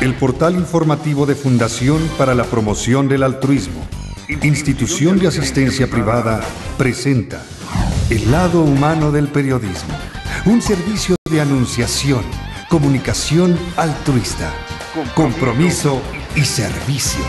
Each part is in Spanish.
El portal informativo de Fundación para la Promoción del Altruismo, institución de asistencia privada, presenta El lado humano del periodismo, un servicio de anunciación, comunicación altruista, compromiso y servicio.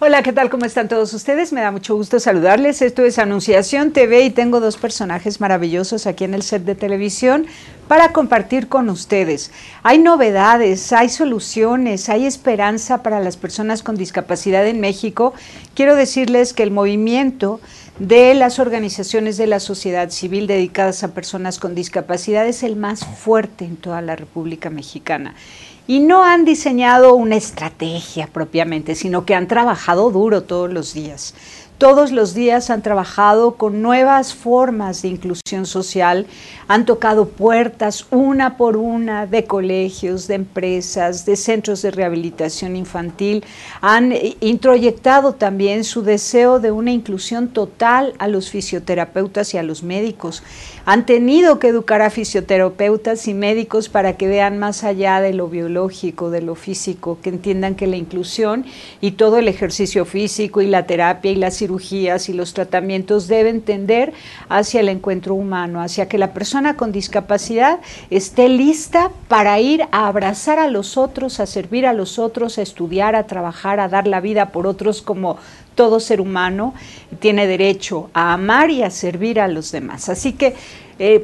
Hola, ¿qué tal? ¿Cómo están todos ustedes? Me da mucho gusto saludarles. Esto es Anunciación TV y tengo dos personajes maravillosos aquí en el set de televisión para compartir con ustedes. Hay novedades, hay soluciones, hay esperanza para las personas con discapacidad en México. Quiero decirles que el movimiento de las organizaciones de la sociedad civil dedicadas a personas con discapacidad es el más fuerte en toda la República Mexicana. Y no han diseñado una estrategia propiamente, sino que han trabajado duro todos los días. Todos los días han trabajado con nuevas formas de inclusión social, han tocado puertas una por una de colegios, de empresas, de centros de rehabilitación infantil, han introyectado también su deseo de una inclusión total a los fisioterapeutas y a los médicos. Han tenido que educar a fisioterapeutas y médicos para que vean más allá de lo biológico, de lo físico, que entiendan que la inclusión y todo el ejercicio físico y la terapia y las cirugías y los tratamientos deben tender hacia el encuentro humano, hacia que la persona con discapacidad esté lista para ir a abrazar a los otros, a servir a los otros, a estudiar, a trabajar, a dar la vida por otros como todo ser humano tiene derecho a amar y a servir a los demás. Así que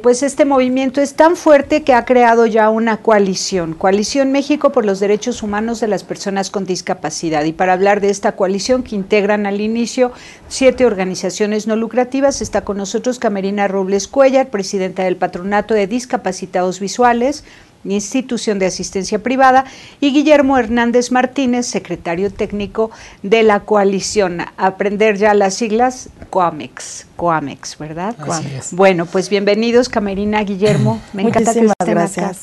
pues este movimiento es tan fuerte que ha creado ya una coalición México por los Derechos Humanos de las Personas con Discapacidad. Y para hablar de esta coalición que integran al inicio 7 organizaciones no lucrativas, está con nosotros Camerina Robles Cuellar, presidenta del Patronato de Discapacitados Visuales, institución de asistencia privada, y Guillermo Hernández Martínez, secretario técnico de la coalición. Aprender ya las siglas, Coamex, ¿verdad? Coamex. Bueno, pues bienvenidos, Camerina, Guillermo, me encanta que estén acá.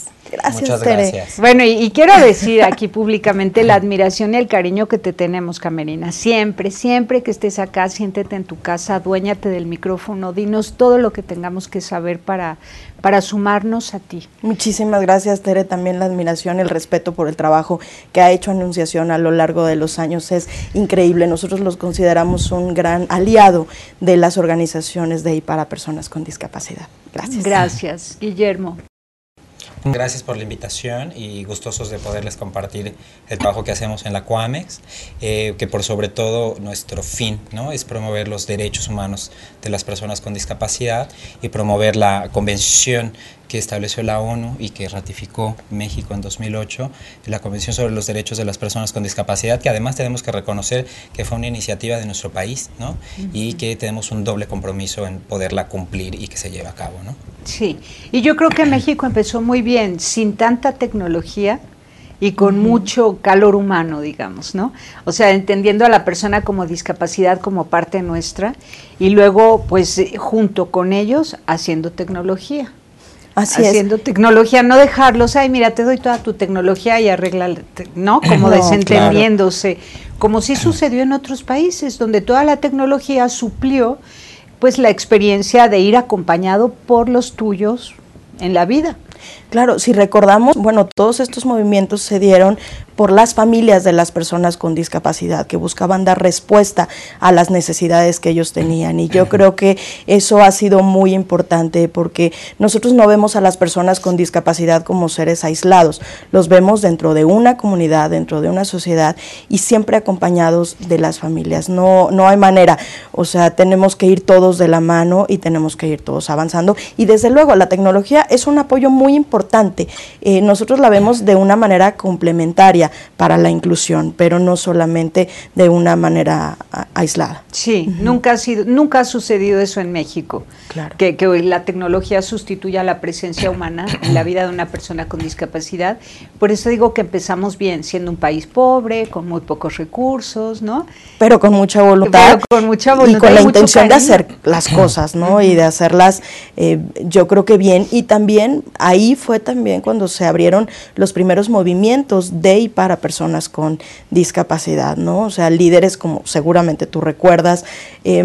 Muchas gracias. Bueno, y quiero decir aquí públicamente la admiración y el cariño que te tenemos, Camerina. Siempre que estés acá, siéntete en tu casa, aduéñate del micrófono, dinos todo lo que tengamos que saber para sumarnos a ti. Muchísimas gracias, Tere. También la admiración, el respeto por el trabajo que ha hecho Anunciación a lo largo de los años es increíble. Nosotros los consideramos un gran aliado de las organizaciones de y para personas con discapacidad. Gracias. Gracias, Guillermo. Gracias por la invitación y gustosos de poderles compartir el trabajo que hacemos en la Coamex, que por sobre todo nuestro fin, ¿no?, es promover los derechos humanos de las personas con discapacidad y promover la convención que estableció la ONU y que ratificó México en 2008, la Convención sobre los Derechos de las Personas con Discapacidad, que además tenemos que reconocer que fue una iniciativa de nuestro país, ¿no? Y que tenemos un doble compromiso en poderla cumplir y que se lleve a cabo, ¿no? Sí, y yo creo que México empezó muy bien, sin tanta tecnología y con mucho calor humano, digamos, ¿no? O sea, entendiendo a la persona como discapacidad como parte nuestra y luego, pues, junto con ellos, haciendo tecnología. Haciendo tecnología, no dejarlos, ay, mira, te doy toda tu tecnología y arréglala, ¿no? Como no, desentendiéndose, claro. Como sí sucedió en otros países, donde toda la tecnología suplió, pues, la experiencia de ir acompañado por los tuyos en la vida. Claro, si recordamos, bueno, todos estos movimientos se dieron por las familias de las personas con discapacidad que buscaban dar respuesta a las necesidades que ellos tenían, y yo creo que eso ha sido muy importante porque nosotros no vemos a las personas con discapacidad como seres aislados, los vemos dentro de una comunidad, dentro de una sociedad y siempre acompañados de las familias, no hay manera, o sea, tenemos que ir todos de la mano y tenemos que ir todos avanzando, y desde luego la tecnología es un apoyo muy importante, nosotros la vemos de una manera complementaria para la inclusión, pero no solamente de una manera aislada. Sí, nunca ha sucedido eso en México, claro. que la tecnología sustituya la presencia humana en la vida de una persona con discapacidad. Por eso digo que empezamos bien, siendo un país pobre, con muy pocos recursos, ¿no? Pero con mucha voluntad, y con la intención de hacer las cosas, ¿no? Y de hacerlas, yo creo que bien, y también ahí fue también cuando se abrieron los primeros movimientos de y para personas con discapacidad, ¿no? O sea, líderes como seguramente tú recuerdas,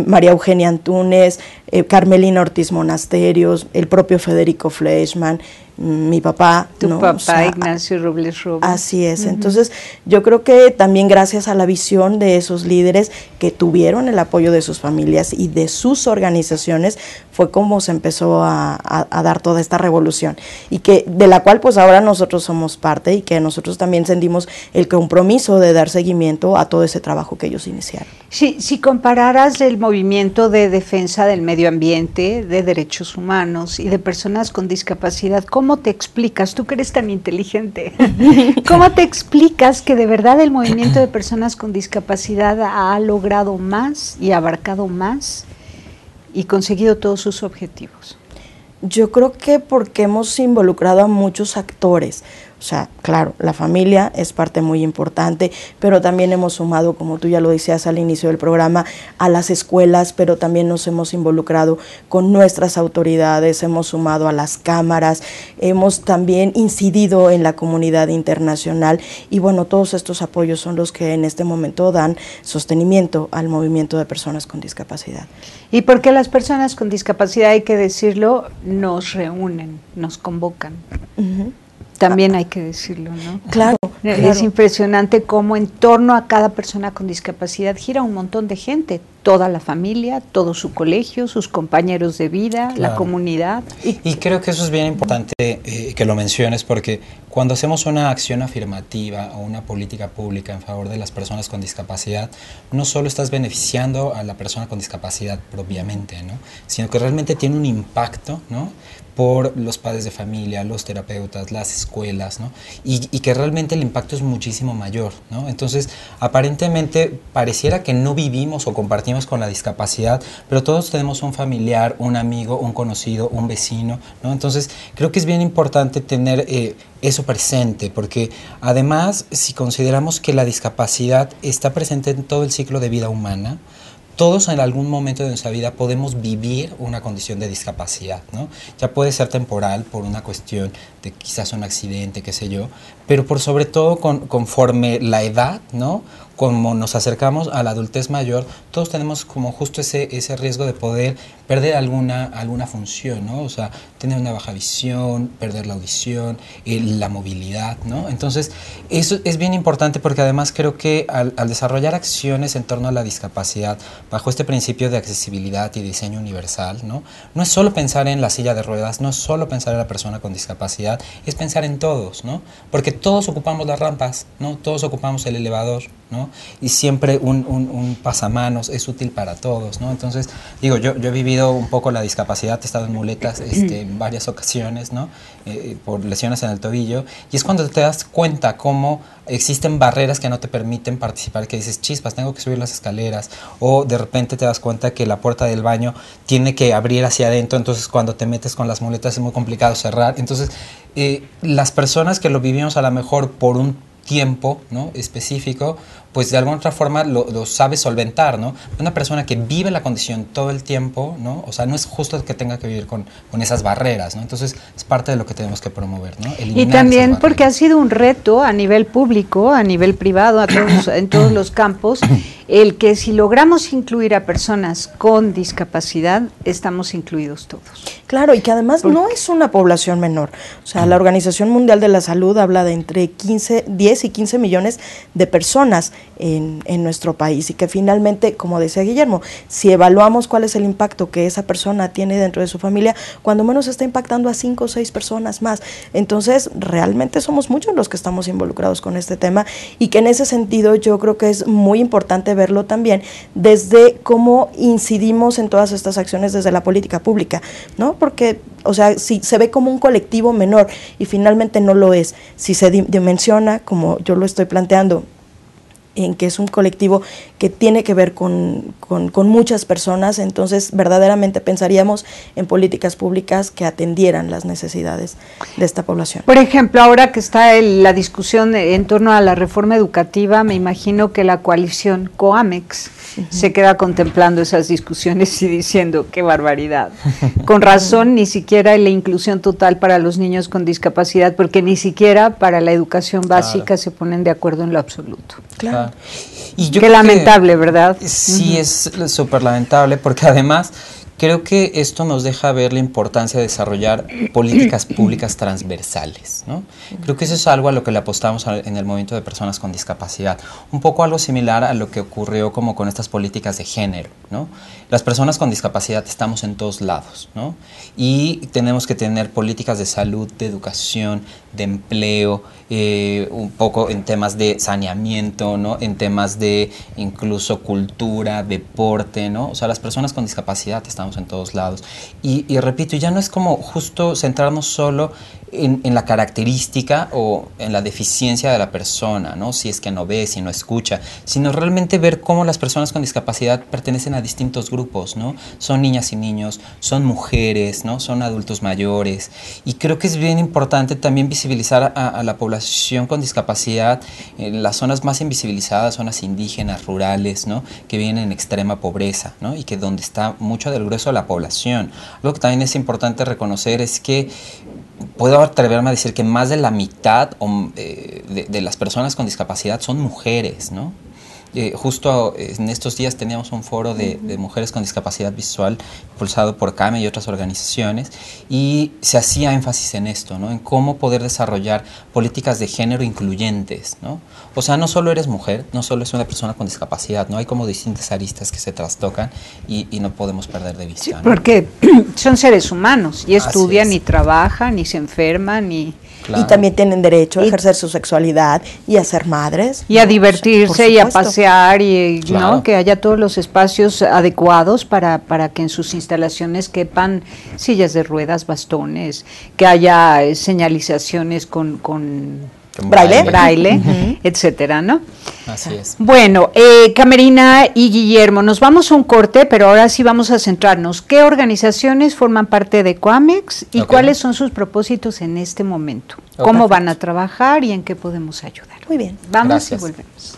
María Eugenia Antúnez, Carmelina Ortiz Monasterios, el propio Federico Fleischmann, mi papá. Tu ¿no? papá, o sea, Ignacio Robles Robles. Así es. Entonces, yo creo que también gracias a la visión de esos líderes que tuvieron el apoyo de sus familias y de sus organizaciones, fue como se empezó a dar toda esta revolución, y que de la cual pues ahora nosotros somos parte, y que nosotros también sentimos el compromiso de dar seguimiento a todo ese trabajo que ellos iniciaron. Si compararas el movimiento de defensa del medio ambiente, de derechos humanos y de personas con discapacidad, ¿cómo te explicas? Tú que eres tan inteligente, ¿cómo te explicas que de verdad el movimiento de personas con discapacidad ha logrado más y abarcado más y conseguido todos sus objetivos? Yo creo que porque hemos involucrado a muchos actores. O sea, claro, la familia es parte muy importante, pero también hemos sumado, como tú ya lo decías al inicio del programa, a las escuelas, pero también nos hemos involucrado con nuestras autoridades, hemos sumado a las cámaras, hemos también incidido en la comunidad internacional, y bueno, todos estos apoyos son los que en este momento dan sostenimiento al movimiento de personas con discapacidad. Y porque las personas con discapacidad, hay que decirlo, nos reúnen, nos convocan. También hay que decirlo, ¿no? Claro. Es impresionante cómo en torno a cada persona con discapacidad gira un montón de gente, toda la familia, todo su colegio, sus compañeros de vida, claro, la comunidad. Y creo que eso es bien importante que lo menciones, porque cuando hacemos una acción afirmativa o una política pública en favor de las personas con discapacidad, no solo estás beneficiando a la persona con discapacidad propiamente, ¿no?, sino que realmente tiene un impacto, ¿no?, por los padres de familia, los terapeutas, las escuelas, ¿no?, y que realmente el impacto es muchísimo mayor, ¿no? Entonces, aparentemente pareciera que no vivimos o compartimos con la discapacidad, pero todos tenemos un familiar, un amigo, un conocido, un vecino, ¿no? Entonces, creo que es bien importante tener eso presente, porque además, si consideramos que la discapacidad está presente en todo el ciclo de vida humana, todos en algún momento de nuestra vida podemos vivir una condición de discapacidad, ¿no? Ya puede ser temporal por una cuestión de quizás un accidente, qué sé yo, pero por sobre todo conforme la edad, ¿no?, como nos acercamos a la adultez mayor, todos tenemos como justo ese riesgo de poder perder alguna función, ¿no? O sea, tener una baja visión, perder la audición, la movilidad, ¿no? Entonces, eso es bien importante, porque además creo que al desarrollar acciones en torno a la discapacidad, bajo este principio de accesibilidad y diseño universal, ¿no?, no es solo pensar en la silla de ruedas, no es solo pensar en la persona con discapacidad, es pensar en todos, ¿no? Porque todos ocupamos las rampas, ¿no? Todos ocupamos el elevador, ¿no? Y siempre un pasamanos es útil para todos, ¿no? Entonces, digo, yo he vivido un poco la discapacidad, he estado en muletas en varias ocasiones, ¿no?, por lesiones en el tobillo, y es cuando te das cuenta cómo existen barreras que no te permiten participar, que dices, chispas, tengo que subir las escaleras, o de repente te das cuenta que la puerta del baño tiene que abrir hacia adentro, entonces cuando te metes con las muletas es muy complicado cerrar. Entonces, las personas que lo vivimos a lo mejor por un tiempo, ¿no?, específico, pues de alguna otra forma lo sabe solventar, ¿no? Una persona que vive la condición todo el tiempo, ¿no?, o sea, no es justo que tenga que vivir con esas barreras, ¿no? Entonces, es parte de lo que tenemos que promover, ¿no? Y también porque ha sido un reto a nivel público, a nivel privado, en todos los campos, el que si logramos incluir a personas con discapacidad, estamos incluidos todos. Claro, y que además no es una población menor. O sea, la Organización Mundial de la Salud habla de entre 10 y 15 millones de personas en nuestro país, y que finalmente, como decía Guillermo, si evaluamos cuál es el impacto que esa persona tiene dentro de su familia, cuando menos está impactando a 5 o 6 personas más. Entonces, realmente somos muchos los que estamos involucrados con este tema, y que en ese sentido yo creo que es muy importante verlo también desde cómo incidimos en todas estas acciones desde la política pública, ¿no? Porque, o sea, si se ve como un colectivo menor y finalmente no lo es, si se dimensiona, como yo lo estoy planteando, en que es un colectivo que tiene que ver con muchas personas, entonces verdaderamente pensaríamos en políticas públicas que atendieran las necesidades de esta población. Por ejemplo, ahora que está la discusión en torno a la reforma educativa, me imagino que la coalición COAMEX se queda contemplando esas discusiones y diciendo, qué barbaridad. Con razón, ni siquiera la inclusión total para los niños con discapacidad, porque ni siquiera para la educación básica se ponen de acuerdo en lo absoluto. Claro. Y yo qué lamentable, ¿verdad? Sí, es súper lamentable, porque además Creo que esto nos deja ver la importancia de desarrollar políticas públicas transversales, ¿no? Creo que eso es algo a lo que le apostamos en el movimiento de personas con discapacidad. Un poco algo similar a lo que ocurrió como con estas políticas de género, ¿no? Las personas con discapacidad estamos en todos lados, ¿no? Y tenemos que tener políticas de salud, de educación, de empleo, un poco en temas de saneamiento, ¿no? En temas de incluso cultura, deporte, ¿no? O sea, las personas con discapacidad estamos en todos lados. Y repito, ya no es como justo centrarnos solo en la característica o en la deficiencia de la persona, ¿no? Si es que no ve, si no escucha, sino realmente ver cómo las personas con discapacidad pertenecen a distintos grupos, ¿no? Son niñas y niños, son mujeres, ¿no? Son adultos mayores. Y creo que es bien importante también visibilizar a la población con discapacidad en las zonas más invisibilizadas, zonas indígenas, rurales, ¿no? Que viven en extrema pobreza, ¿no? Y que donde está mucho del grueso de la población. Lo que también es importante reconocer es que puedo atreverme a decir que más de la mitad de las personas con discapacidad son mujeres, ¿no? Justo en estos días teníamos un foro de mujeres con discapacidad visual impulsado por CAME y otras organizaciones, y se hacía énfasis en esto, ¿no? En cómo poder desarrollar políticas de género incluyentes, ¿no? O sea, no solo eres mujer, no solo es una persona con discapacidad, ¿no? Hay como distintas aristas que se trastocan y no podemos perder de vista, Sí, ¿no? porque son seres humanos y estudian y trabajan y se enferman y... Claro. Y también tienen derecho a ejercer su sexualidad y a ser madres. Y a ¿no? divertirse y a pasear y Claro. ¿no? Que haya todos los espacios adecuados para que en sus instalaciones quepan sillas de ruedas, bastones, que haya señalizaciones con braille, etcétera, ¿no? Así es. Bueno, Camerina y Guillermo, nos vamos a un corte, pero ahora sí vamos a centrarnos. ¿Qué organizaciones forman parte de Coamex y cuáles son sus propósitos en este momento? ¿Cómo van a trabajar y en qué podemos ayudar? Muy bien. Vamos Gracias. y volvemos.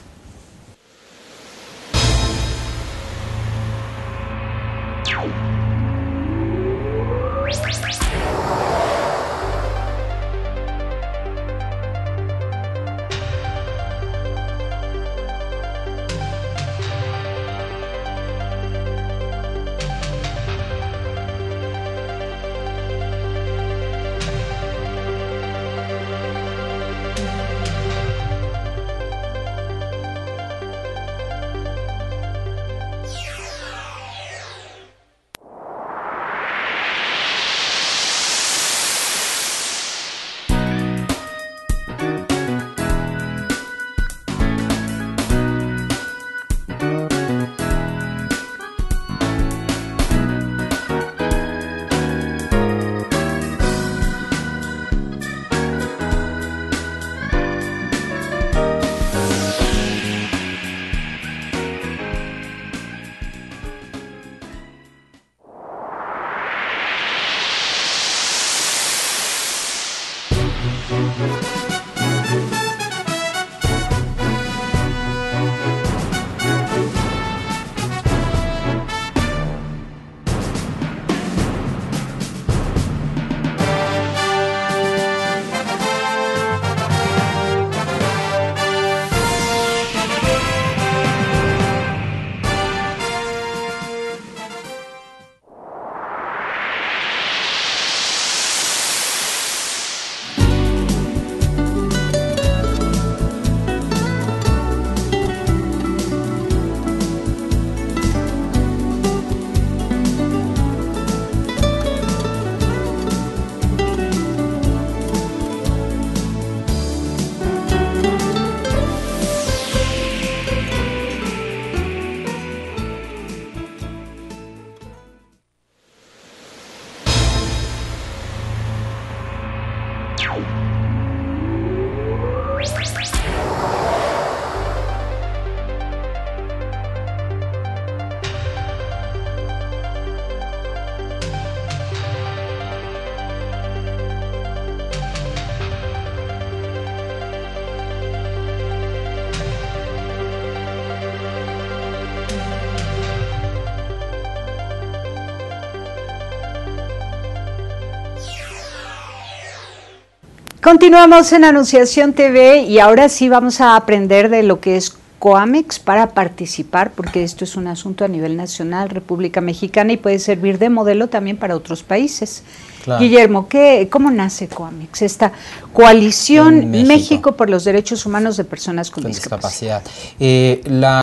Continuamos en Anunciación TV y ahora sí vamos a aprender de lo que es COAMEX para participar, porque esto es un asunto a nivel nacional, República Mexicana, y puede servir de modelo también para otros países. Claro. Guillermo, ¿cómo nace COAMEX, esta coalición México por los derechos humanos de personas con discapacidad? La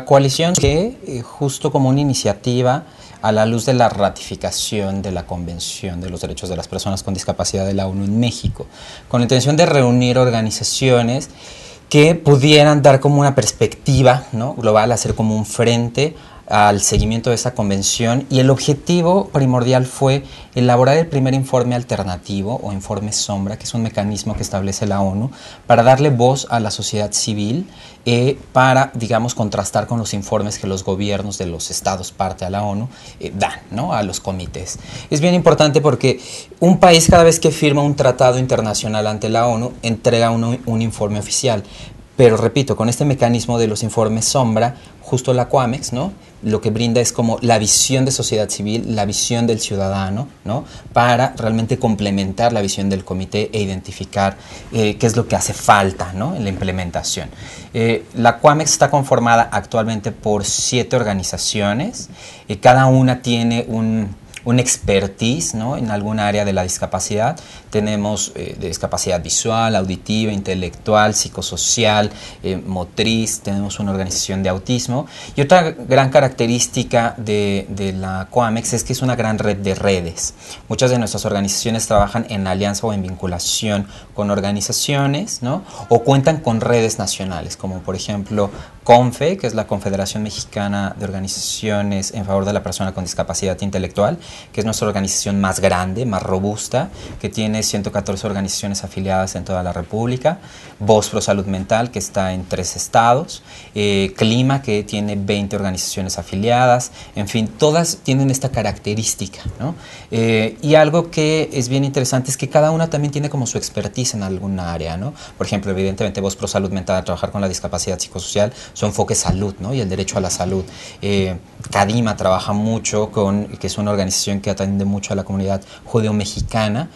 coalición que justo como una iniciativa a la luz de la ratificación de la Convención de los Derechos de las Personas con Discapacidad de la ONU en México, con la intención de reunir organizaciones que pudieran dar como una perspectiva, ¿no?, global, hacer como un frente al seguimiento de esa convención, y el objetivo primordial fue elaborar el primer informe alternativo o informe sombra, que es un mecanismo que establece la ONU para darle voz a la sociedad civil, para, digamos, contrastar con los informes que los gobiernos de los estados parte a la ONU dan, ¿no?, a los comités. Es bien importante porque un país, cada vez que firma un tratado internacional ante la ONU, entrega un informe oficial. Pero repito, con este mecanismo de los informes sombra, justo la COAMEX, ¿no?, lo que brinda es como la visión de sociedad civil, la visión del ciudadano, ¿no?, para realmente complementar la visión del comité e identificar qué es lo que hace falta, ¿no?, en la implementación. La COAMEX está conformada actualmente por 7 organizaciones, cada una tiene un expertise, ¿no?, en algún área de la discapacidad. Tenemos de discapacidad visual, auditiva, intelectual, psicosocial, motriz, tenemos una organización de autismo. Y otra gran característica de la COAMEX es que es una gran red de redes. Muchas de nuestras organizaciones trabajan en alianza o en vinculación con organizaciones, ¿no?, o cuentan con redes nacionales, como por ejemplo CONFE, que es la Confederación Mexicana de Organizaciones en favor de la persona con discapacidad intelectual, que es nuestra organización más grande, más robusta, que tiene 114 organizaciones afiliadas en toda la República. Voz Pro Salud Mental, que está en 3 estados. Clima, que tiene 20 organizaciones afiliadas. En fin, todas tienen esta característica, ¿no? Y algo que es bien interesante es que cada una también tiene como su expertise en alguna área, ¿no? Por ejemplo, evidentemente Voz Pro Salud Mental, a trabajar con la discapacidad psicosocial, su enfoque es salud, ¿no?, y el derecho a la salud. CADIMA trabaja mucho que es una organización que atiende mucho a la comunidad judeo-mexicana.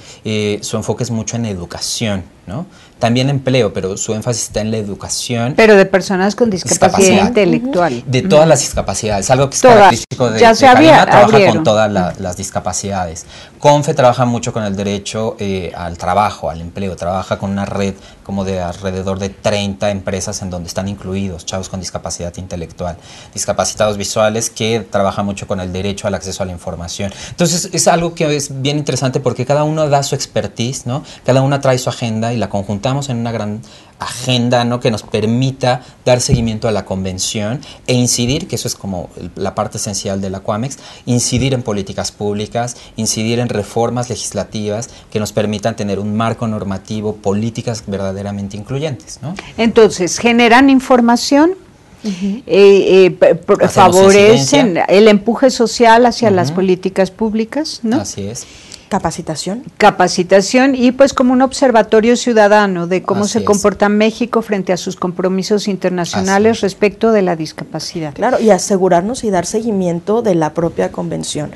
Su enfoque es mucho en educación, ¿no? También empleo, pero su énfasis está en la educación. Pero de personas con discapacidad intelectual. De todas las discapacidades, algo que es característico de CADIMA, trabaja con todas las discapacidades. CONFE trabaja mucho con el derecho al trabajo, al empleo, trabaja con una red como de alrededor de 30 empresas en donde están incluidos chavos con discapacidad intelectual. Discapacitados visuales, que trabaja mucho con el derecho al acceso a la información. Entonces es algo que es bien interesante porque cada uno da su expertise, ¿no? Cada una trae su agenda y la conjuntamos en una gran agenda, ¿no?, que nos permita dar seguimiento a la convención e incidir, que eso es como la parte esencial de la COAMEX, incidir en políticas públicas, incidir en reformas legislativas que nos permitan tener un marco normativo, políticas verdaderamente incluyentes, ¿no? Entonces, generan información, favorecen el empuje social hacia las políticas públicas, ¿no? Así es. Capacitación y pues como un observatorio ciudadano de cómo se comporta México frente a sus compromisos internacionales respecto de la discapacidad. Claro, y asegurarnos y dar seguimiento de la propia convención,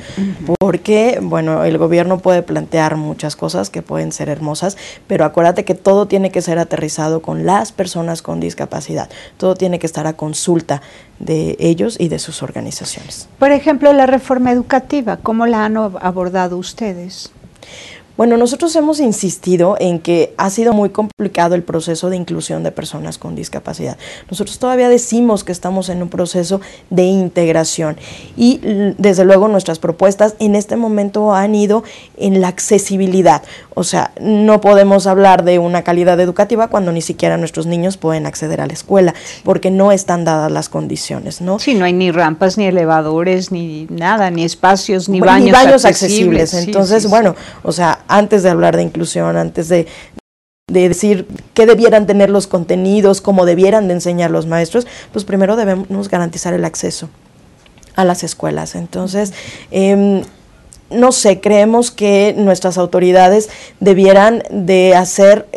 porque, bueno, el gobierno puede plantear muchas cosas que pueden ser hermosas, pero acuérdate que todo tiene que ser aterrizado con las personas con discapacidad, todo tiene que estar a consulta de ellos y de sus organizaciones. Por ejemplo, la reforma educativa, ¿cómo la han abordado ustedes? Bueno, nosotros hemos insistido en que ha sido muy complicado el proceso de inclusión de personas con discapacidad. Nosotros todavía decimos que estamos en un proceso de integración y desde luego nuestras propuestas en este momento han ido en la accesibilidad. O sea, no podemos hablar de una calidad educativa cuando ni siquiera nuestros niños pueden acceder a la escuela porque no están dadas las condiciones, ¿no? Sí, no hay ni rampas, ni elevadores, ni nada, ni espacios, ni baños accesibles. Entonces, bueno, o sea, antes de hablar de inclusión, antes de decir qué debieran tener los contenidos, cómo debieran de enseñar los maestros, pues primero debemos garantizar el acceso a las escuelas. Entonces, no sé, creemos que nuestras autoridades debieran de hacer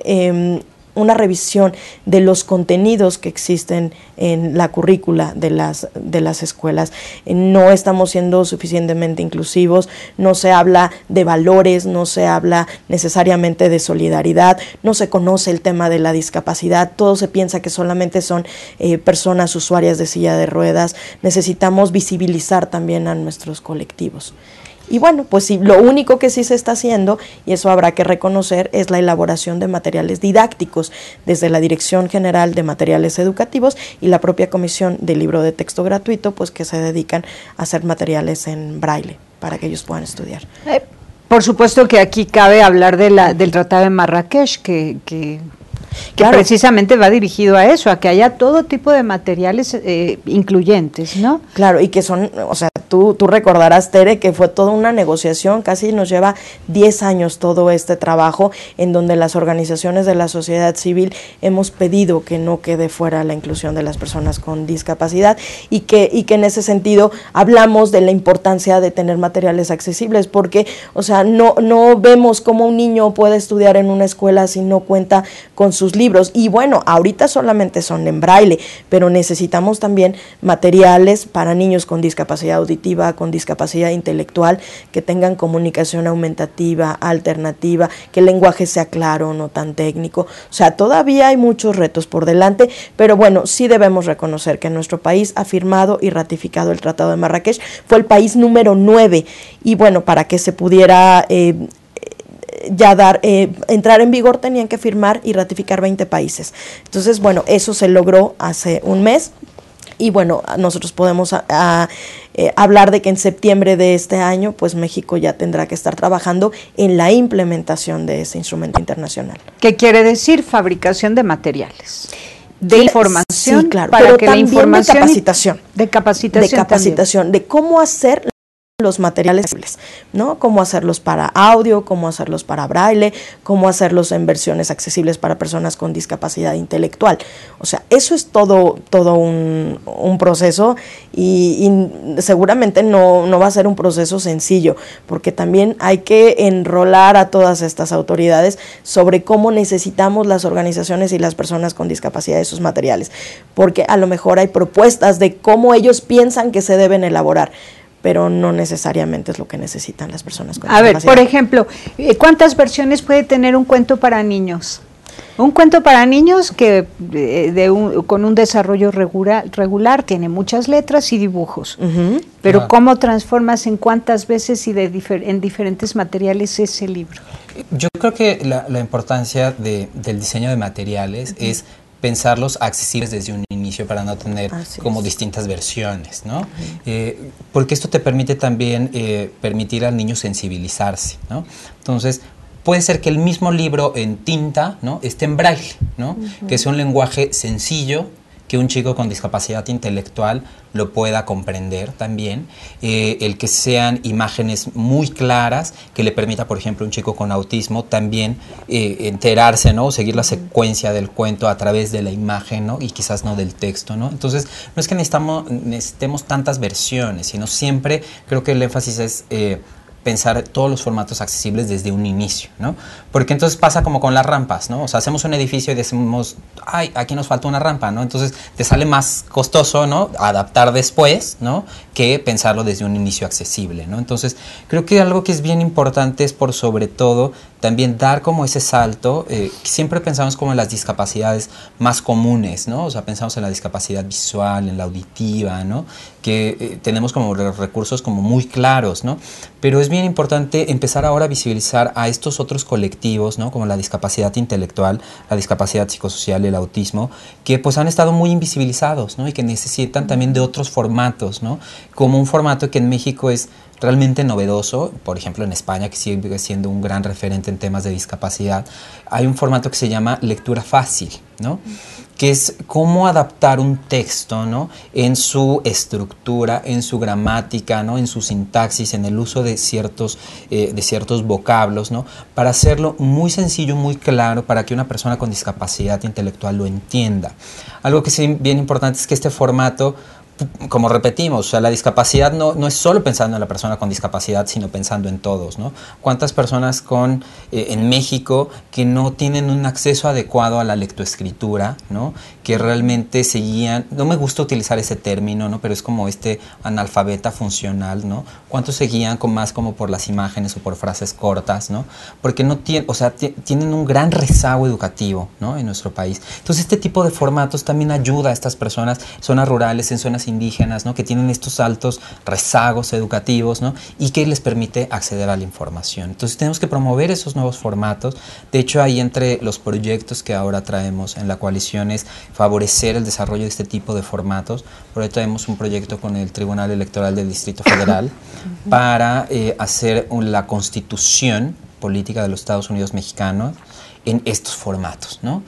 una revisión de los contenidos que existen en la currícula de las escuelas. No estamos siendo suficientemente inclusivos, no se habla de valores, no se habla necesariamente de solidaridad, no se conoce el tema de la discapacidad, todo se piensa que solamente son personas usuarias de silla de ruedas. Necesitamos visibilizar también a nuestros colectivos. Y bueno, pues sí, lo único que sí se está haciendo, y eso habrá que reconocer, es la elaboración de materiales didácticos desde la Dirección General de Materiales Educativos y la propia Comisión del Libro de Texto Gratuito, pues que se dedican a hacer materiales en braille para que ellos puedan estudiar. Por supuesto que aquí cabe hablar del Tratado de Marrakech, que claro, precisamente va dirigido a eso, a que haya todo tipo de materiales incluyentes, ¿no? Claro, y que son, o sea, tú recordarás, Tere, que fue toda una negociación, casi nos lleva 10 años todo este trabajo, en donde las organizaciones de la sociedad civil hemos pedido que no quede fuera la inclusión de las personas con discapacidad, y que en ese sentido hablamos de la importancia de tener materiales accesibles, porque, o sea, no vemos cómo un niño puede estudiar en una escuela si no cuenta con sus libros, y bueno, ahorita solamente son en braille, pero necesitamos también materiales para niños con discapacidad auditiva, con discapacidad intelectual, que tengan comunicación aumentativa, alternativa, que el lenguaje sea claro, no tan técnico. O sea, todavía hay muchos retos por delante, pero bueno, sí debemos reconocer que nuestro país ha firmado y ratificado el Tratado de Marrakech, fue el país número 9, y bueno, para que se pudiera entrar en vigor, tenían que firmar y ratificar 20 países. Entonces, bueno, eso se logró hace un mes, y bueno, nosotros podemos hablar de que en septiembre de este año, pues México ya tendrá que estar trabajando en la implementación de ese instrumento internacional. ¿Qué quiere decir? Fabricación de materiales. De información, sí, claro, para pero que también la información de capacitación. De capacitación, de cómo hacer los materiales, ¿no? Cómo hacerlos para audio, cómo hacerlos para braille, cómo hacerlos en versiones accesibles para personas con discapacidad intelectual. O sea, eso es todo un proceso, y seguramente no va a ser un proceso sencillo, porque también hay que enrolar a todas estas autoridades sobre cómo necesitamos las organizaciones y las personas con discapacidad esos materiales, porque a lo mejor hay propuestas de cómo ellos piensan que se deben elaborar, pero no necesariamente es lo que necesitan las personas con discapacidad. A ver, por ejemplo, ¿cuántas versiones puede tener un cuento para niños? Un cuento para niños que con un desarrollo regular tiene muchas letras y dibujos, pero claro, ¿cómo transformas en cuántas veces y en diferentes materiales ese libro? Yo creo que la importancia del diseño de materiales es pensarlos accesibles desde un inicio para no tener como distintas versiones, ¿no? Porque esto te permite también permitir al niño sensibilizarse, ¿no? Entonces, puede ser que el mismo libro en tinta, ¿no?, esté en braille, ¿no? Que sea un lenguaje sencillo, que un chico con discapacidad intelectual lo pueda comprender también, el que sean imágenes muy claras, que le permita, por ejemplo, a un chico con autismo también enterarse, ¿no?, seguir la secuencia del cuento a través de la imagen, ¿no?, y quizás no del texto, ¿no? Entonces, no es que necesitemos tantas versiones, sino siempre creo que el énfasis es pensar todos los formatos accesibles desde un inicio, ¿no? Porque entonces pasa como con las rampas, ¿no? O sea, hacemos un edificio y decimos, ay, aquí nos falta una rampa, ¿no? Entonces te sale más costoso, ¿no?, adaptar después, ¿no?, que pensarlo desde un inicio accesible, ¿no? Entonces, creo que algo que es bien importante es, por sobre todo, también dar como ese salto, que siempre pensamos como en las discapacidades más comunes, ¿no? O sea, pensamos en la discapacidad visual, en la auditiva, ¿no?, que tenemos como recursos como muy claros, ¿no? Pero es bien importante empezar ahora a visibilizar a estos otros colectivos, ¿no?, como la discapacidad intelectual, la discapacidad psicosocial, el autismo, que pues han estado muy invisibilizados, ¿no?, y que necesitan también de otros formatos, ¿no?, como un formato que en México es realmente novedoso. Por ejemplo, en España, que sigue siendo un gran referente en temas de discapacidad, hay un formato que se llama lectura fácil, ¿no?, que es cómo adaptar un texto, ¿no?, en su estructura, en su gramática, ¿no?, en su sintaxis, en el uso de ciertos vocablos, ¿no?, para hacerlo muy sencillo, muy claro, para que una persona con discapacidad intelectual lo entienda. Algo que es bien importante es que este formato como repetimos, o sea, la discapacidad no es solo pensando en la persona con discapacidad, sino pensando en todos, ¿no? ¿Cuántas personas en México que no tienen un acceso adecuado a la lectoescritura, ¿no? Que realmente seguían, no me gusta utilizar ese término, ¿no? Pero es como analfabeta funcional, ¿no? ¿Cuántos seguían más como por las imágenes o por frases cortas, ¿no? Porque no tienen, o sea, tienen un gran rezago educativo, ¿no? En nuestro país. Entonces, este tipo de formatos también ayuda a estas personas, zonas rurales, en zonas indígenas, ¿no? Que tienen estos altos rezagos educativos, ¿no? Y que les permite acceder a la información. Entonces tenemos que promover esos nuevos formatos. De hecho, ahí entre los proyectos que ahora traemos en la coalición es favorecer el desarrollo de este tipo de formatos. Por ahí traemos un proyecto con el Tribunal Electoral del Distrito Federal para hacer la constitución política de los Estados Unidos mexicanos en estos formatos, ¿no?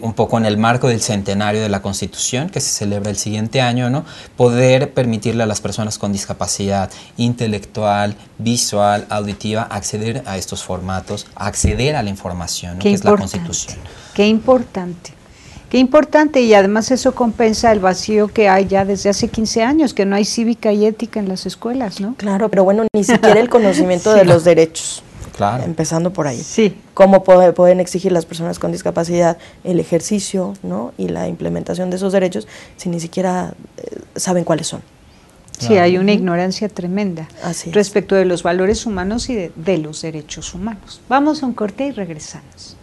Un poco en el marco del centenario de la Constitución, que se celebra el siguiente año, ¿no? Poder permitirle a las personas con discapacidad intelectual, visual, auditiva, acceder a estos formatos, acceder a la información, ¿no? Que es la Constitución. Qué importante. Qué importante, y además eso compensa el vacío que hay ya desde hace 15 años, que no hay cívica y ética en las escuelas, ¿no? Claro, pero bueno, ni siquiera el conocimiento de los derechos. Claro. Empezando por ahí. Sí. Cómo pueden exigir las personas con discapacidad el ejercicio, ¿no? Y la implementación de esos derechos si ni siquiera saben cuáles son. Sí, hay una ignorancia tremenda respecto de los valores humanos y de los derechos humanos. Vamos a un corte y regresamos.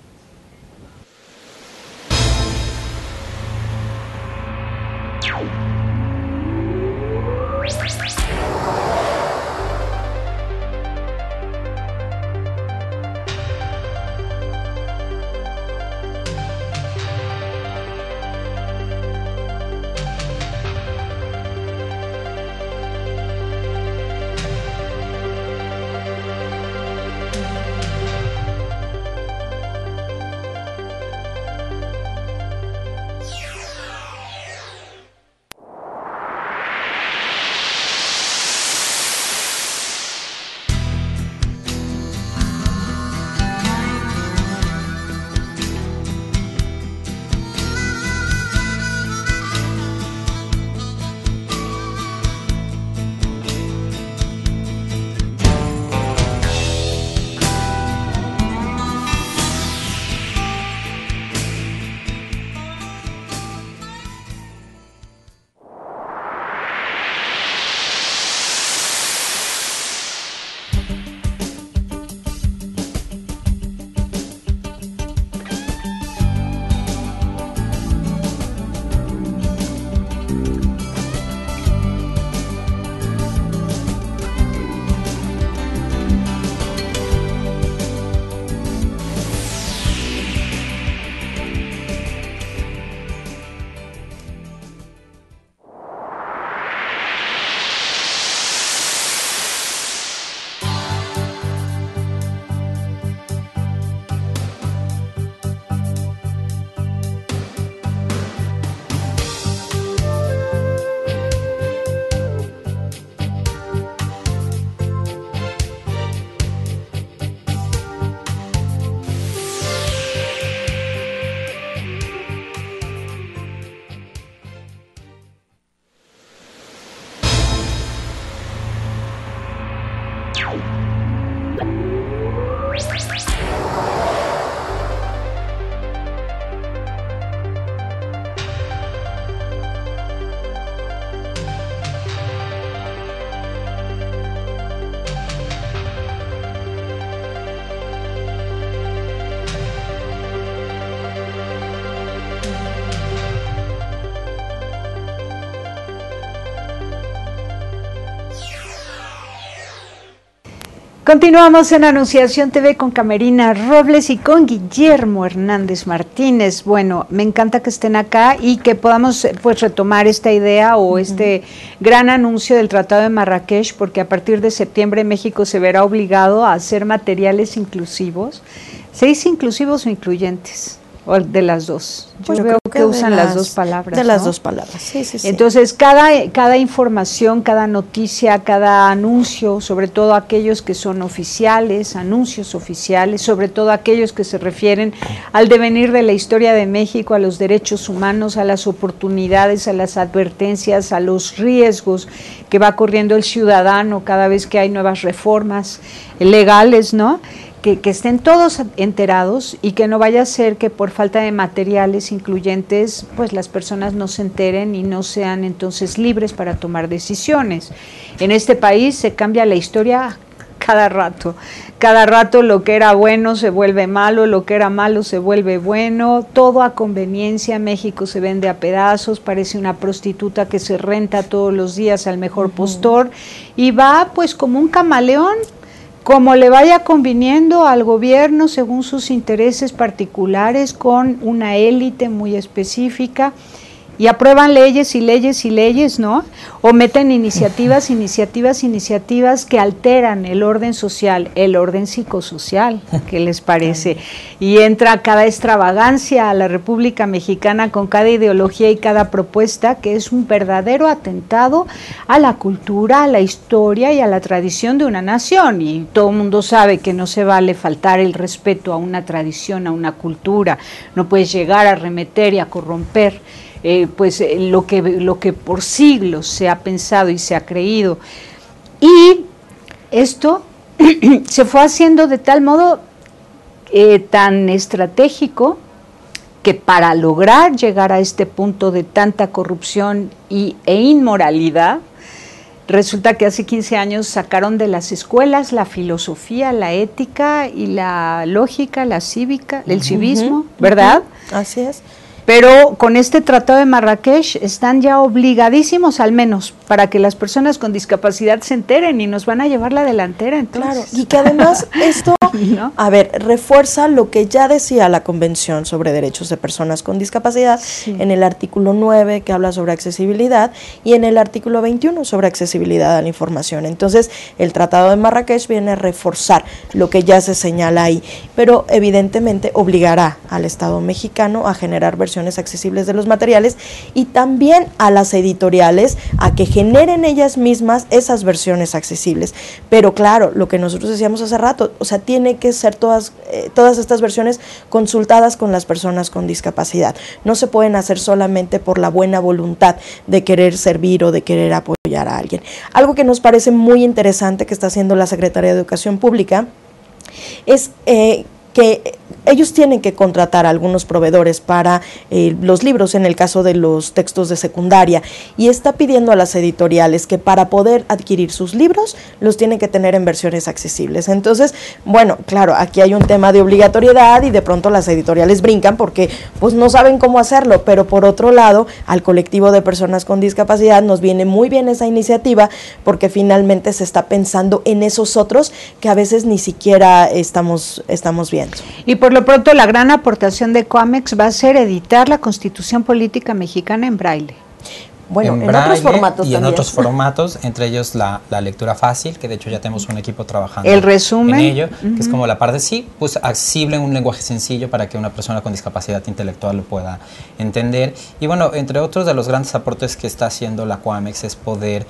Continuamos en Anunciación TV con Camerina Robles y con Guillermo Hernández Martínez. Bueno, me encanta que estén acá y que podamos pues retomar esta idea o este gran anuncio del Tratado de Marrakech, porque a partir de septiembre México se verá obligado a hacer materiales inclusivos. ¿Se dice inclusivos o incluyentes? ¿O de las dos? Yo Pues veo creo que usan las dos palabras. De las ¿no? dos palabras, sí. Entonces, cada información, cada noticia, cada anuncio, sobre todo aquellos que son oficiales, anuncios oficiales, sobre todo aquellos que se refieren al devenir de la historia de México, a los derechos humanos, a las oportunidades, a las advertencias, a los riesgos que va corriendo el ciudadano cada vez que hay nuevas reformas legales, ¿no? Que estén todos enterados y que no vaya a ser que por falta de materiales incluyentes, pues las personas no se enteren y no sean entonces libres para tomar decisiones. En este país se cambia la historia cada rato lo que era bueno se vuelve malo, lo que era malo se vuelve bueno, todo a conveniencia. México se vende a pedazos, parece una prostituta que se renta todos los días al mejor postor y va pues como un camaleón, como le vaya conviniendo al gobierno según sus intereses particulares, con una élite muy específica, y aprueban leyes y leyes y leyes, ¿no? O meten iniciativas que alteran el orden social, el orden psicosocial, ¿qué les parece? Y entra cada extravagancia a la República Mexicana con cada ideología y cada propuesta, que es un verdadero atentado a la cultura, a la historia y a la tradición de una nación. Y todo el mundo sabe que no se vale faltar el respeto a una tradición, a una cultura. No puedes llegar a arremeter y a corromper lo que por siglos se ha pensado y se ha creído. Y esto se fue haciendo de tal modo tan estratégico, que para lograr llegar a este punto de tanta corrupción e inmoralidad, resulta que hace 15 años sacaron de las escuelas la filosofía, la ética y la lógica, la cívica, el civismo, ¿verdad? Así es. Pero con este Tratado de Marrakech están ya obligadísimos, al menos, para que las personas con discapacidad se enteren, y nos van a llevar la delantera, entonces. Claro, y que además esto, ¿no? A ver, refuerza lo que ya decía la Convención sobre Derechos de Personas con Discapacidad, sí, en el artículo 9, que habla sobre accesibilidad, y en el artículo 21 sobre accesibilidad a la información. Entonces, el Tratado de Marrakech viene a reforzar lo que ya se señala ahí, pero evidentemente obligará al Estado mexicano a generar versiones accesibles de los materiales, y también a las editoriales a que generen ellas mismas esas versiones accesibles. Pero claro, lo que nosotros decíamos hace rato, o sea, tiene que ser todas estas versiones consultadas con las personas con discapacidad. No se pueden hacer solamente por la buena voluntad de querer servir o de querer apoyar a alguien. Algo que nos parece muy interesante que está haciendo la Secretaría de Educación Pública es que ellos tienen que contratar a algunos proveedores para los libros, en el caso de los textos de secundaria, y está pidiendo a las editoriales que para poder adquirir sus libros los tienen que tener en versiones accesibles. Entonces, bueno, claro, aquí hay un tema de obligatoriedad y de pronto las editoriales brincan porque pues no saben cómo hacerlo, pero por otro lado, al colectivo de personas con discapacidad nos viene muy bien esa iniciativa, porque finalmente se está pensando en esos otros que a veces ni siquiera estamos viendo. Y por lo pronto la gran aportación de Coamex va a ser editar la Constitución Política Mexicana en braille. Bueno, en braille, otros formatos y también. en otros formatos, entre ellos la lectura fácil, que de hecho ya tenemos un equipo trabajando el resumen, en ello, que es como la parte, sí, pues accesible en un lenguaje sencillo para que una persona con discapacidad intelectual lo pueda entender. Y bueno, entre otros de los grandes aportes que está haciendo la Coamex es poder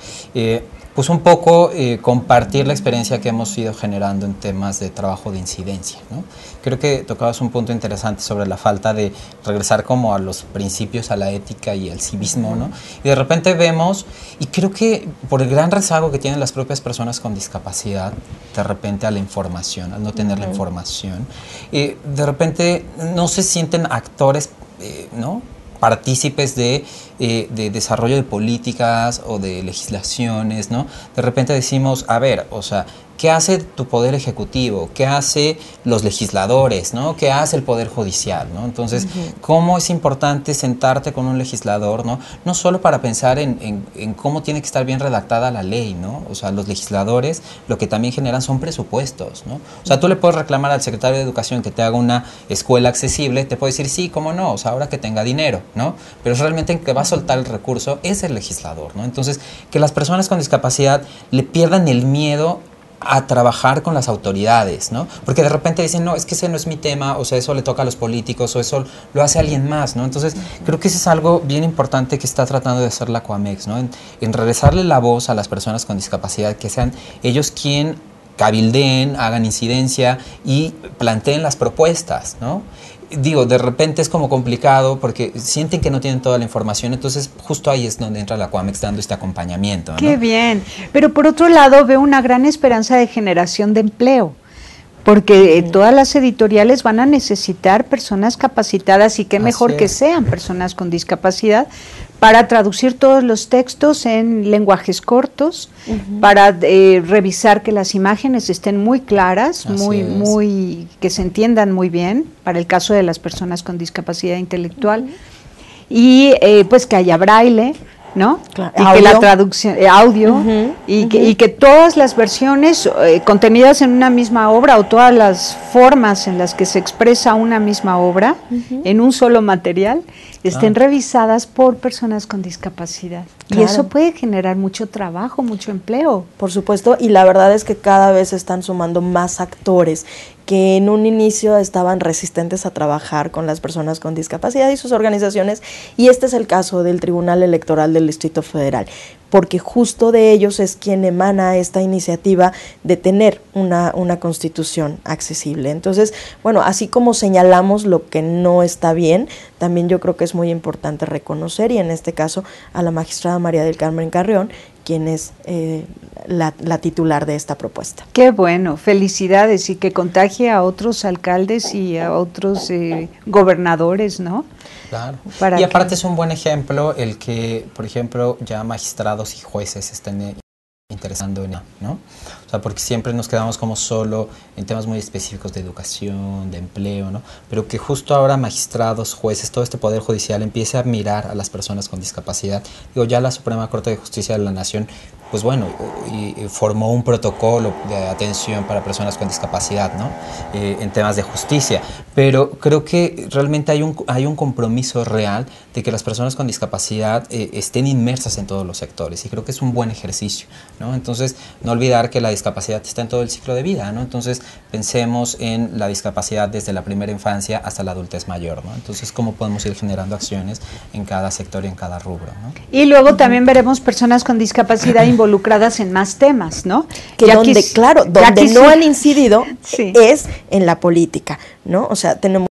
pues un poco compartir la experiencia que hemos ido generando en temas de trabajo de incidencia, ¿no? Creo que tocabas un punto interesante sobre la falta de regresar como a los principios, a la ética y al civismo, ¿no? Y de repente vemos, y creo que por el gran rezago que tienen las propias personas con discapacidad, de repente a la información, al no tener la información, de repente no se sienten actores, ¿no?, partícipes de desarrollo de políticas o de legislaciones, ¿no? De repente decimos, a ver, o sea, ¿qué hace tu poder ejecutivo? ¿Qué hace los legisladores? ¿No? ¿Qué hace el poder judicial? ¿No? Entonces, ¿cómo es importante sentarte con un legislador? No solo para pensar en cómo tiene que estar bien redactada la ley, ¿no? O sea, los legisladores lo que también generan son presupuestos, ¿no? O sea, tú le puedes reclamar al secretario de Educación que te haga una escuela accesible, te puede decir, sí, cómo no, o sea, ahora que tenga dinero, ¿no? Pero realmente el que va a soltar el recurso es el legislador, ¿no? Entonces, que las personas con discapacidad le pierdan el miedo a trabajar con las autoridades, ¿no? Porque de repente dicen, no, es que ese no es mi tema, o sea, eso le toca a los políticos, o eso lo hace alguien más, ¿no? Entonces, creo que eso es algo bien importante que está tratando de hacer la Coamex, ¿no? En regresarle la voz a las personas con discapacidad, que sean ellos quien cabildeen, hagan incidencia y planteen las propuestas, ¿no? Digo, de repente es como complicado porque sienten que no tienen toda la información, entonces justo ahí es donde entra la Coamex dando este acompañamiento, ¿no? Qué bien, pero por otro lado veo una gran esperanza de generación de empleo, porque todas las editoriales van a necesitar personas capacitadas y qué mejor que sean personas con discapacidad para traducir todos los textos en lenguajes cortos, para revisar que las imágenes estén muy claras, que se entiendan muy bien, para el caso de las personas con discapacidad intelectual, y pues que haya braille, ¿no? Claro. Y que la traducción, audio, y que todas las versiones contenidas en una misma obra o todas las formas en las que se expresa una misma obra en un solo material estén revisadas por personas con discapacidad. Claro. Y eso puede generar mucho trabajo, mucho empleo. Por supuesto, y la verdad es que cada vez están sumando más actores que en un inicio estaban resistentes a trabajar con las personas con discapacidad y sus organizaciones, y este es el caso del Tribunal Electoral del Distrito Federal, porque justo de ellos es quien emana esta iniciativa de tener una constitución accesible. Entonces, bueno, así como señalamos lo que no está bien, también yo creo que es muy importante reconocer, y en este caso a la magistrada María del Carmen Carrión, quien es la titular de esta propuesta. Qué bueno, felicidades, y que contagie a otros alcaldes y a otros gobernadores, ¿no? Claro, y aparte es un buen ejemplo el que, por ejemplo, ya magistrados y jueces estén interesando en, ¿no? O sea, porque siempre nos quedamos como solo en temas muy específicos de educación, de empleo, ¿no? Pero que justo ahora magistrados, jueces, todo este poder judicial empiece a mirar a las personas con discapacidad. Digo, ya la Suprema Corte de Justicia de la Nación, pues bueno, y formó un protocolo de atención para personas con discapacidad, ¿no? En temas de justicia, pero creo que realmente hay un compromiso real de que las personas con discapacidad estén inmersas en todos los sectores, y creo que es un buen ejercicio, ¿no? Entonces, no olvidar que la discapacidad está en todo el ciclo de vida, ¿no? Entonces, pensemos en la discapacidad desde la primera infancia hasta la adultez mayor, ¿no? Entonces, cómo podemos ir generando acciones en cada sector y en cada rubro, ¿no? Y luego también veremos personas con discapacidad involucradas en más temas, ¿no? Que ya donde, claro, donde no han incidido es en la política, ¿no? O sea, tenemos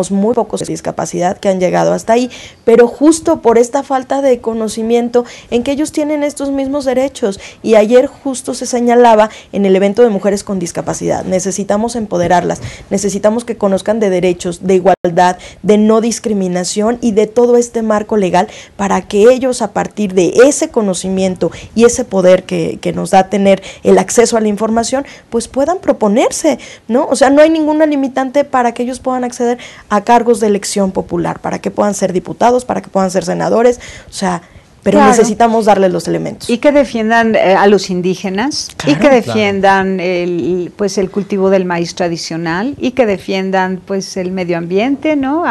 muy pocos de discapacidad que han llegado hasta ahí, pero justo por esta falta de conocimiento en que ellos tienen estos mismos derechos. Y ayer justo se señalaba en el evento de mujeres con discapacidad, necesitamos empoderarlas, necesitamos que conozcan de derechos, de igualdad, de no discriminación y de todo este marco legal, para que ellos, a partir de ese conocimiento y ese poder que nos da tener el acceso a la información, pues puedan proponerse, ¿no? O sea, no hay ninguna limitante para que ellos puedan acceder a cargos de elección popular, para que puedan ser diputados, para que puedan ser senadores, o sea, pero claro, necesitamos darles los elementos. Y que defiendan a los indígenas, claro, y que defiendan el cultivo del maíz tradicional, y que defiendan pues el medio ambiente, ¿no?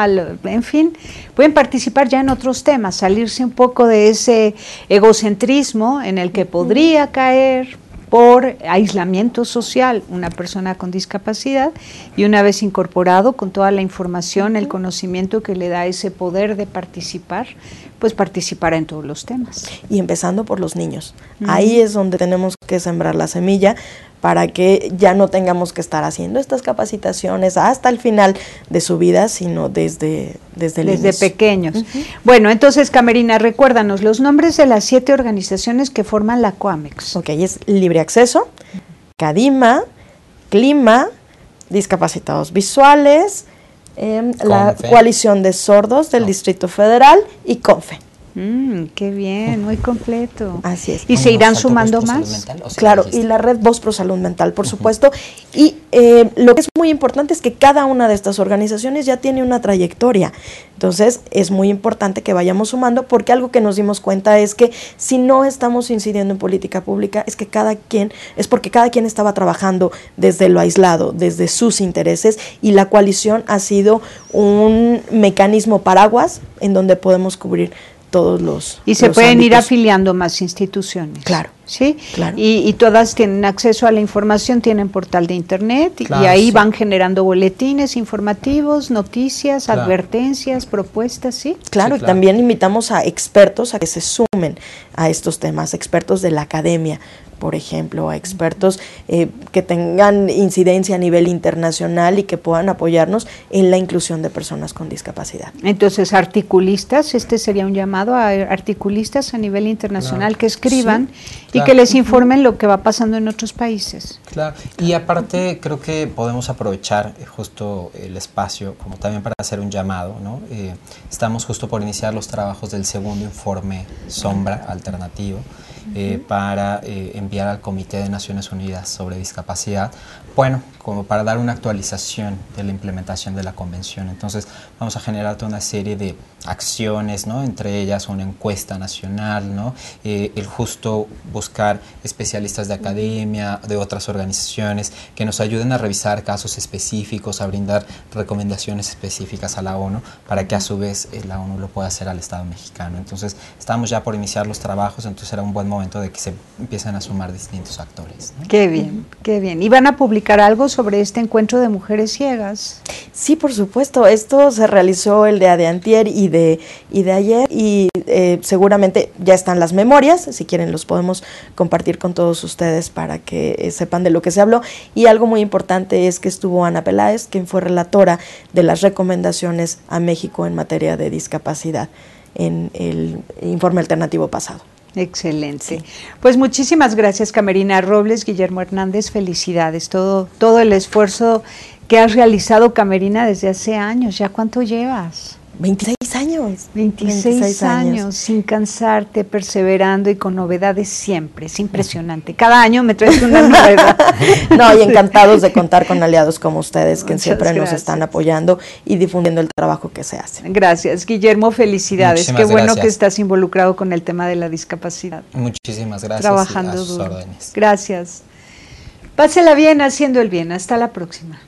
En fin, pueden participar ya en otros temas, salirse un poco de ese egocentrismo en el que podría caer por aislamiento social una persona con discapacidad, y una vez incorporado con toda la información, el conocimiento que le da ese poder de participar, pues participará en todos los temas. Y empezando por los niños. Ahí es donde tenemos que sembrar la semilla, para que ya no tengamos que estar haciendo estas capacitaciones hasta el final de su vida, sino desde pequeños. Bueno, entonces, Camerina, recuérdanos los nombres de las 7 organizaciones que forman la Coamex. Ok, es Libre Acceso, Cadima, Clima, Discapacitados Visuales, la Coalición de Sordos del Distrito Federal y CONFE. Qué bien, muy completo. Así es. ¿Y se irán sumando más? Claro, y la red Voz Pro Salud Mental, por supuesto. Y lo que es muy importante es que cada una de estas organizaciones ya tiene una trayectoria. Entonces, es muy importante que vayamos sumando, porque algo que nos dimos cuenta es que si no estamos incidiendo en política pública, es porque cada quien estaba trabajando desde lo aislado, desde sus intereses, y la coalición ha sido un mecanismo paraguas en donde podemos cubrir todos los Y se los pueden ir ámbitos. afiliando más instituciones. Claro. ¿Sí? Claro. Y todas tienen acceso a la información, tienen portal de internet Claro, y ahí sí. van generando boletines informativos, noticias, Claro. advertencias, propuestas, ¿sí? Claro, Sí, y también invitamos a expertos a que se sumen a estos temas, expertos de la academia, por ejemplo, a expertos que tengan incidencia a nivel internacional y que puedan apoyarnos en la inclusión de personas con discapacidad. Entonces, articulistas, este sería un llamado a articulistas a nivel internacional Claro. que escriban y claro. que les informen lo que va pasando en otros países. Claro, y aparte creo que podemos aprovechar justo el espacio como también para hacer un llamado, ¿no? Estamos justo por iniciar los trabajos del segundo informe Sombra alternativo para enviar al Comité de Naciones Unidas sobre Discapacidad, bueno, como para dar una actualización de la implementación de la convención. Entonces vamos a generar toda una serie de acciones, ¿no? Entre ellas una encuesta nacional, ¿no? El justo buscar especialistas de academia, de otras organizaciones que nos ayuden a revisar casos específicos, a brindar recomendaciones específicas a la ONU para que a su vez la ONU lo pueda hacer al Estado mexicano. Entonces estamos ya por iniciar los trabajos, entonces era un buen momento de que se empiecen a sumar distintos actores, ¿no? Qué bien, qué bien. ¿Y van a publicar algo sobre este encuentro de mujeres ciegas? Sí, por supuesto, esto se realizó el día de antier y de ayer y seguramente ya están las memorias, si quieren los podemos compartir con todos ustedes para que sepan de lo que se habló. Y algo muy importante es que estuvo Ana Peláez, quien fue relatora de las recomendaciones a México en materia de discapacidad en el informe alternativo pasado. Excelente. Sí. Pues muchísimas gracias, Camerina Robles, Guillermo Hernández, felicidades. Todo el esfuerzo que has realizado, Camerina, desde hace años. ¿Ya cuánto llevas? 26 años. 26 años, sin cansarte, perseverando y con novedades siempre. Es impresionante. Cada año me traes una novedad. No, y encantados de contar con aliados como ustedes, que Muchas siempre gracias. Nos están apoyando y difundiendo el trabajo que se hace. Gracias, Guillermo, felicidades. Muchísimas Qué bueno gracias. que estás involucrado con el tema de la discapacidad. Muchísimas gracias. Trabajando y a sus duro. órdenes. Gracias. Pásela bien haciendo el bien. Hasta la próxima.